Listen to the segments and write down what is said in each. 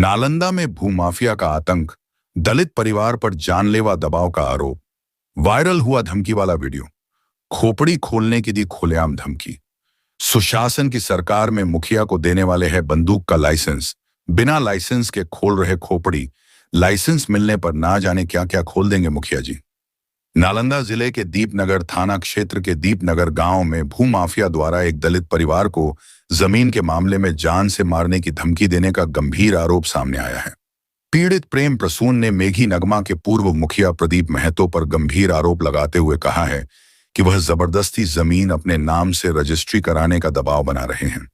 नालंदा में भूमाफिया का आतंक, दलित परिवार पर जानलेवा दबाव का आरोप। वायरल हुआ धमकी वाला वीडियो। खोपड़ी खोलने की दी खुलेआम धमकी। सुशासन की सरकार में मुखिया को देने वाले है बंदूक का लाइसेंस। बिना लाइसेंस के खोल रहे खोपड़ी, लाइसेंस मिलने पर ना जाने क्या क्या खोल देंगे मुखिया जी। नालंदा जिले के दीपनगर थाना क्षेत्र के दीपनगर गांव में भूमाफिया द्वारा एक दलित परिवार को जमीन के मामले में जान से मारने की धमकी देने का गंभीर आरोप सामने आया है। पीड़ित प्रेम प्रसून ने मेघी नगमा के पूर्व मुखिया प्रदीप महतो पर गंभीर आरोप लगाते हुए कहा है कि वह जबरदस्ती जमीन अपने नाम से रजिस्ट्री कराने का दबाव बना रहे हैं।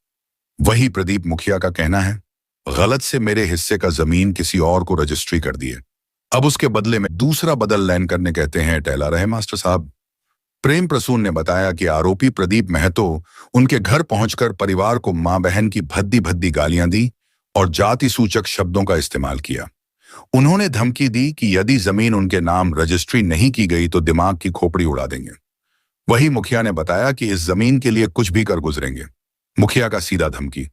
वही प्रदीप मुखिया का कहना है, गलत से मेरे हिस्से का जमीन किसी और को रजिस्ट्री कर दिए, अब उसके बदले में दूसरा बदल लैंड करने कहते हैं। टहला रहे मास्टर साहब। प्रेम प्रसून ने बताया कि आरोपी प्रदीप महतो उनके घर पहुंचकर परिवार को मां बहन की भद्दी भद्दी गालियां दी और जाति सूचक शब्दों का इस्तेमाल किया। उन्होंने धमकी दी कि यदि जमीन उनके नाम रजिस्ट्री नहीं की गई तो दिमाग की खोपड़ी उड़ा देंगे। वही मुखिया ने बताया कि इस जमीन के लिए कुछ भी कर गुजरेंगे। मुखिया का सीधा धमकी।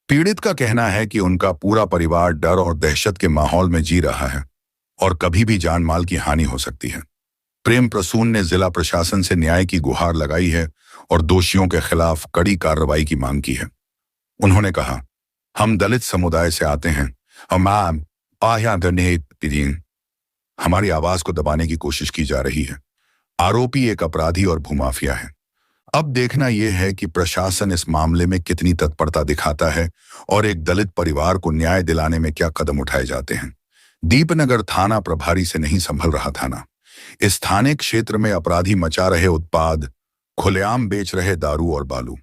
पीड़ित का कहना है कि उनका पूरा परिवार डर और दहशत के माहौल में जी रहा है और कभी भी जान माल की हानि हो सकती है। प्रेम प्रसून ने जिला प्रशासन से न्याय की गुहार लगाई है और दोषियों के खिलाफ कड़ी कार्रवाई की मांग की है। उन्होंने कहा, हम दलित समुदाय से आते हैं, हमारी आवाज को दबाने की कोशिश की जा रही है। आरोपी एक अपराधी और भूमाफिया है। अब देखना यह है कि प्रशासन इस मामले में कितनी तत्परता दिखाता है और एक दलित परिवार को न्याय दिलाने में क्या कदम उठाए जाते हैं। दीपनगर थाना प्रभारी से नहीं संभल रहा थाना। इस थाने क्षेत्र में अपराधी मचा रहे उत्पाद, खुलेआम बेच रहे दारू और बालू।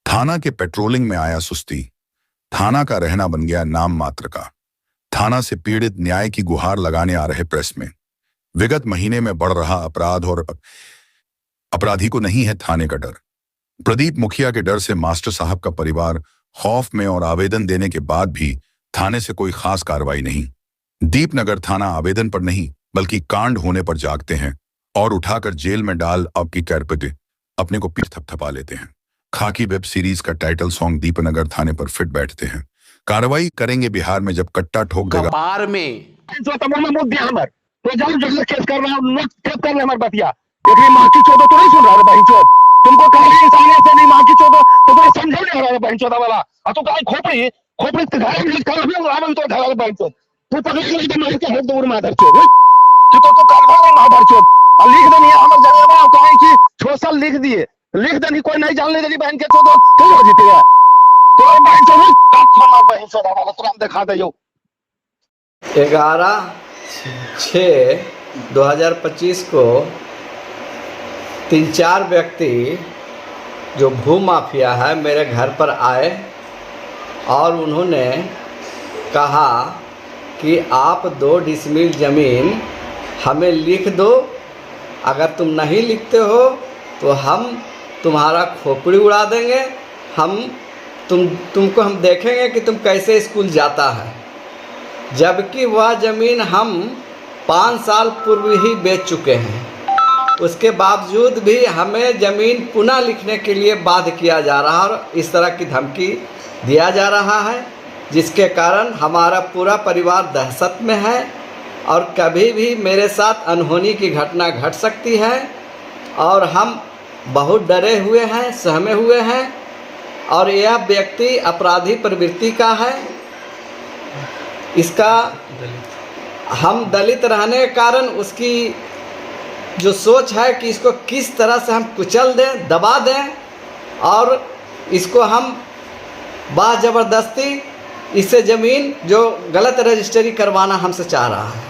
थाना के पेट्रोलिंग में आया सुस्ती। थाना का रहना बन गया नाम मात्र का। थाना से पीड़ित न्याय की गुहार लगाने आ रहे प्रेस में। विगत महीने में बढ़ रहा अपराध और अपराधी को नहीं है थाने का डर। प्रदीप मुखिया के डर से मास्टर साहब का परिवार खौफ में और आवेदन देने के बाद भी थाने से कोई खास कार्रवाई नहीं। दीपनगर थाना आवेदन पर नहीं बल्कि कांड होने पर जागते हैं और उठाकर जेल में डाल आपकी कैरपटे अपने को पीठ थपथपा लेते हैं। खाकी वेब सीरीज का टाइटल सॉन्ग दीपनगर थाने पर फिट बैठते हैं। कार्रवाई करेंगे बिहार में जब कट्टा ठोक देगा कपार में तो जाओ जो केस कर रहा हूं, नोट केस कर रहे हमारे बतिया। देखिए मां की चोदो तो नहीं सुन रहा है बहन चोद। तुमको कहा इंसानियत से नहीं मां की चोदो तो तुम्हें समझ नहीं आ रहा है बहन चोदा वाला। और तू कहा खोपड़ी खोपड़ी के घर में कर भी उड़ा तो घर वाले बहन चोद। तू पकड़ के तो मार के हेड दूर माधर चोद कि तो कर रहा है माधर चोद। और लिख देनी हमर जगह और कहे कि सोशल लिख दिए, लिख देनी कोई नहीं जानने देनी बहन के चोदो तो हो जीतेगा। तो बहन चोद काट मार बहन चोदा वाला तुरंत दिखा दे जो 11/6/2025 को 3-4 व्यक्ति जो भूमाफिया है मेरे घर पर आए और उन्होंने कहा कि आप 2 डिसमिल ज़मीन हमें लिख दो, अगर तुम नहीं लिखते हो तो हम तुम्हारा खोपड़ी उड़ा देंगे, तुमको हम देखेंगे कि तुम कैसे स्कूल जाता है। जबकि वह ज़मीन हम 5 साल पूर्व ही बेच चुके हैं। उसके बावजूद भी हमें ज़मीन पुनः लिखने के लिए बाध्य किया जा रहा है और इस तरह की धमकी दिया जा रहा है, जिसके कारण हमारा पूरा परिवार दहशत में है और कभी भी मेरे साथ अनहोनी की घटना घट सकती है और हम बहुत डरे हुए हैं, सहमे हुए हैं। और यह व्यक्ति अपराधी प्रवृत्ति का है। इसका हम दलित रहने के कारण उसकी जो सोच है कि इसको किस तरह से हम कुचल दें, दबा दें और इसको हम ज़बरदस्ती इससे ज़मीन जो गलत रजिस्ट्री करवाना हमसे चाह रहा है।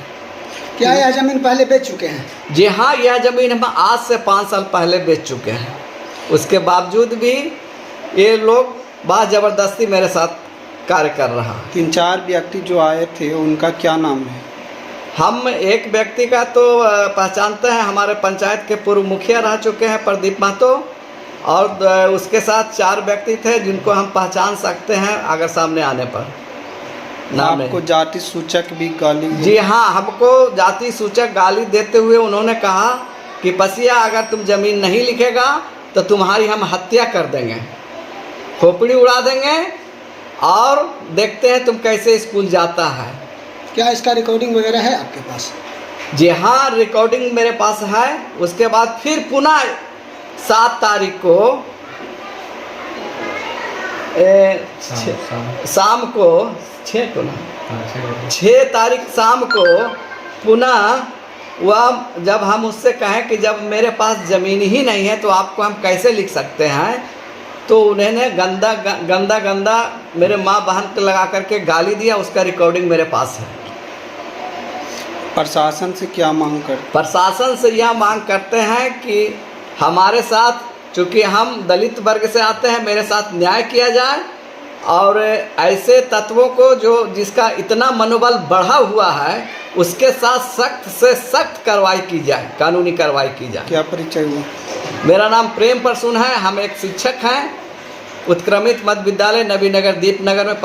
क्या यह ज़मीन पहले बेच चुके हैं? जी हाँ, यह ज़मीन हम आज से 5 साल पहले बेच चुके हैं। उसके बावजूद भी ये लोग ज़बरदस्ती मेरे साथ कार्य कर रहा है। 3-4 व्यक्ति जो आए थे उनका क्या नाम है? हम एक व्यक्ति का तो पहचानते हैं, हमारे पंचायत के पूर्व मुखिया रह चुके हैं प्रदीप महतो, और उसके साथ 4 व्यक्ति थे जिनको हम पहचान सकते हैं अगर सामने आने पर। नाम आपको जाति सूचक भी गाली? जी हाँ, हमको जाति सूचक गाली देते हुए उन्होंने कहा कि पसिया अगर तुम ज़मीन नहीं लिखेगा तो तुम्हारी हम हत्या कर देंगे, खोपड़ी उड़ा देंगे और देखते हैं तुम कैसे स्कूल जाता है। क्या इसका रिकॉर्डिंग वगैरह है आपके पास? जी हाँ, रिकॉर्डिंग मेरे पास है। उसके बाद फिर पुनः 7 तारीख को शाम को 6 को ना 6 तारीख शाम को पुनः वह जब हम उससे कहें कि जब मेरे पास ज़मीन ही नहीं है तो आपको हम कैसे लिख सकते हैं, तो उन्होंने गंदा मेरे माँ बहन को लगा करके गाली दिया। उसका रिकॉर्डिंग मेरे पास है। प्रशासन से क्या मांग कर? प्रशासन से यह मांग करते हैं कि हमारे साथ, चूँकि हम दलित वर्ग से आते हैं, मेरे साथ न्याय किया जाए और ऐसे तत्वों को जिसका इतना मनोबल बढ़ा हुआ है उसके साथ सख्त से सख्त कार्रवाई की जाए, कानूनी कार्रवाई की जाए। क्या परिचय हुआ? मेरा नाम प्रेम प्रसून है। हम एक शिक्षक हैं, उत्क्रमित मध्य विद्यालय नबीनगर दीपनगर में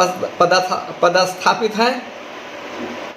पदस्थापित हैं।